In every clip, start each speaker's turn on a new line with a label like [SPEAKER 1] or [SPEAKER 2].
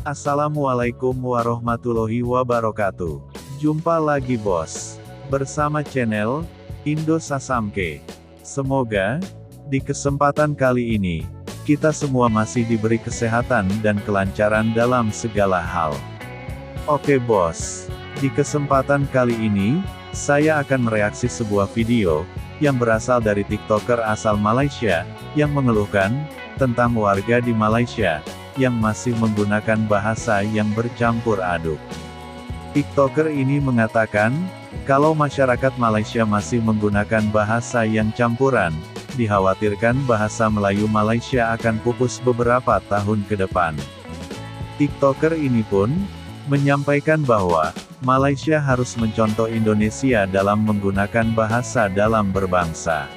[SPEAKER 1] Assalamualaikum warahmatullahi wabarakatuh. Jumpa lagi bos, bersama channel Indo Sasamke. Semoga, di kesempatan kali ini, kita semua masih diberi kesehatan dan kelancaran dalam segala hal. Oke bos, di kesempatan kali ini, saya akan mereaksi sebuah video, yang berasal dari TikToker asal Malaysia, yang mengeluhkan, tentang warga di Malaysia, yang masih menggunakan bahasa yang bercampur aduk. TikToker ini mengatakan, kalau masyarakat Malaysia masih menggunakan bahasa yang campuran, dikhawatirkan bahasa Melayu Malaysia akan pupus beberapa tahun ke depan. TikToker ini pun, menyampaikan bahwa, Malaysia harus mencontoh Indonesia dalam menggunakan bahasa dalam berbangsa.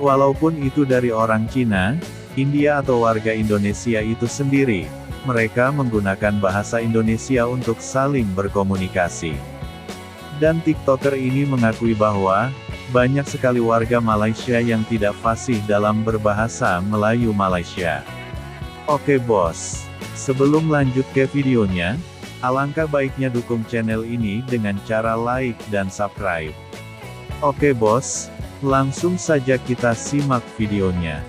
[SPEAKER 1] Walaupun itu dari orang Cina, India atau warga Indonesia itu sendiri, mereka menggunakan bahasa Indonesia untuk saling berkomunikasi. Dan TikToker ini mengakui bahwa, banyak sekali warga Malaysia yang tidak fasih dalam berbahasa Melayu Malaysia. Oke bos, sebelum lanjut ke videonya, alangkah baiknya dukung channel ini dengan cara like dan subscribe. Oke bos, langsung saja kita simak videonya.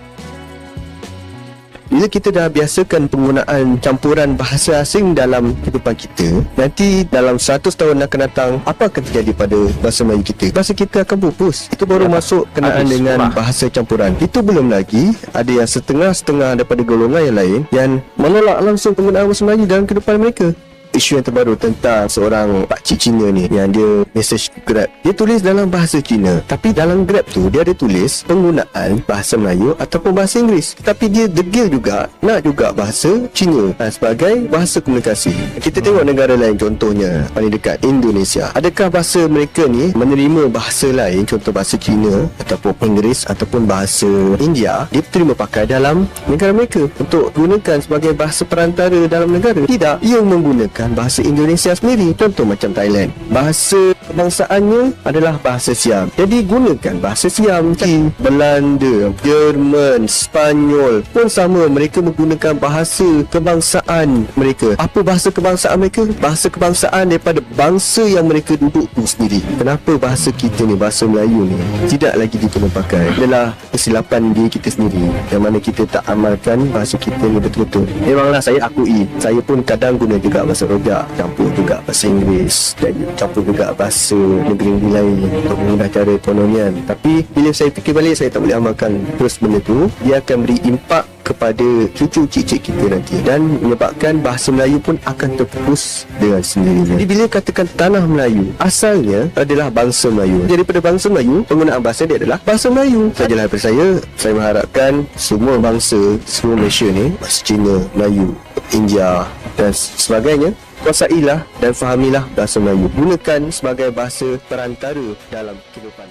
[SPEAKER 2] Bila kita dah biasakan penggunaan campuran bahasa asing dalam kehidupan kita, nanti dalam 100 tahun akan datang, apa akan terjadi pada bahasa Melayu kita? Bahasa kita akan pupus. Itu baru masuk kenaan dengan bahasa campuran. Itu belum lagi, ada yang setengah-setengah daripada golongan yang lain, yang menolak langsung penggunaan bahasa Melayu dalam kehidupan mereka. Isu yang terbaru tentang seorang pakcik Cina ni, yang dia message Grab, dia tulis dalam bahasa Cina, tapi dalam Grab tu dia ada tulis penggunaan bahasa Melayu ataupun bahasa Inggeris, tapi dia degil juga nak juga bahasa Cina sebagai bahasa komunikasi. Kita tengok negara lain, contohnya paling dekat Indonesia. Adakah bahasa mereka ni menerima bahasa lain, contoh bahasa Cina ataupun Inggeris ataupun bahasa India, dia terima pakai dalam negara mereka untuk gunakan sebagai bahasa perantara dalam negara? Tidak, ia menggunakan bahasa Indonesia sendiri. Contoh macam Thailand, bahasa kebangsaannya adalah bahasa Siam, jadi gunakan bahasa Siam. Belanda, Jerman, Spanyol pun sama, mereka menggunakan bahasa kebangsaan mereka. Apa bahasa kebangsaan mereka? Bahasa kebangsaan daripada bangsa yang mereka duduk tu sendiri. Kenapa bahasa kita ni, bahasa Melayu ni, tidak lagi digunakan pakai? Adalah kesilapan diri kita sendiri, yang mana kita tak amalkan bahasa kita ni betul-betul. Memanglah saya akui, saya pun kadang guna juga bahasa rojak, campur juga bahasa Inggeris, dan campur juga bahasa negeri-negeri lain untuk menggunakan cara kolonial. Tapi bila saya fikir balik, saya tak boleh amalkan terus benda tu. Dia akan beri impak kepada cucu cicit kita nanti, dan menyebabkan bahasa Melayu pun akan terpupus dengan sendirinya. Jadi bila katakan tanah Melayu, asalnya adalah bangsa Melayu. Jadi daripada bangsa Melayu, penggunaan bahasa dia adalah bahasa Melayu. Sajalah daripada saya mengharapkan semua bangsa, semua Malaysia ni, bahasa Cina, Melayu, India dan sebagainya, kuasailah dan fahamilah bahasa Melayu. Gunakan sebagai bahasa perantara dalam kehidupan.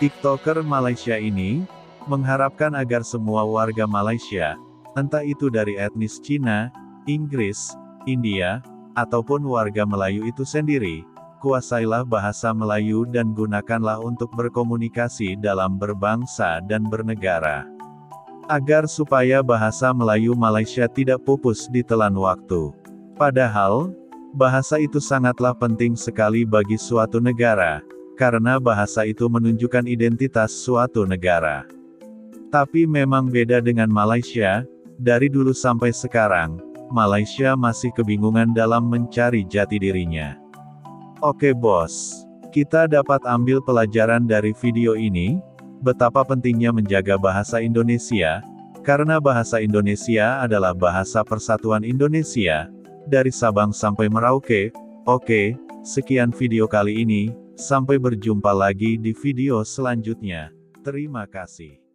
[SPEAKER 1] TikToker Malaysia ini, mengharapkan agar semua warga Malaysia, entah itu dari etnis Cina, Inggris, India, ataupun warga Melayu itu sendiri, kuasailah bahasa Melayu dan gunakanlah untuk berkomunikasi dalam berbangsa dan bernegara. Agar supaya bahasa Melayu Malaysia tidak pupus di telan waktu. Padahal, bahasa itu sangatlah penting sekali bagi suatu negara, karena bahasa itu menunjukkan identitas suatu negara. Tapi memang beda dengan Malaysia, dari dulu sampai sekarang, Malaysia masih kebingungan dalam mencari jati dirinya. Oke bos, kita dapat ambil pelajaran dari video ini, betapa pentingnya menjaga bahasa Indonesia, karena bahasa Indonesia adalah bahasa persatuan Indonesia, dari Sabang sampai Merauke. Oke, sekian video kali ini, sampai berjumpa lagi di video selanjutnya. Terima kasih.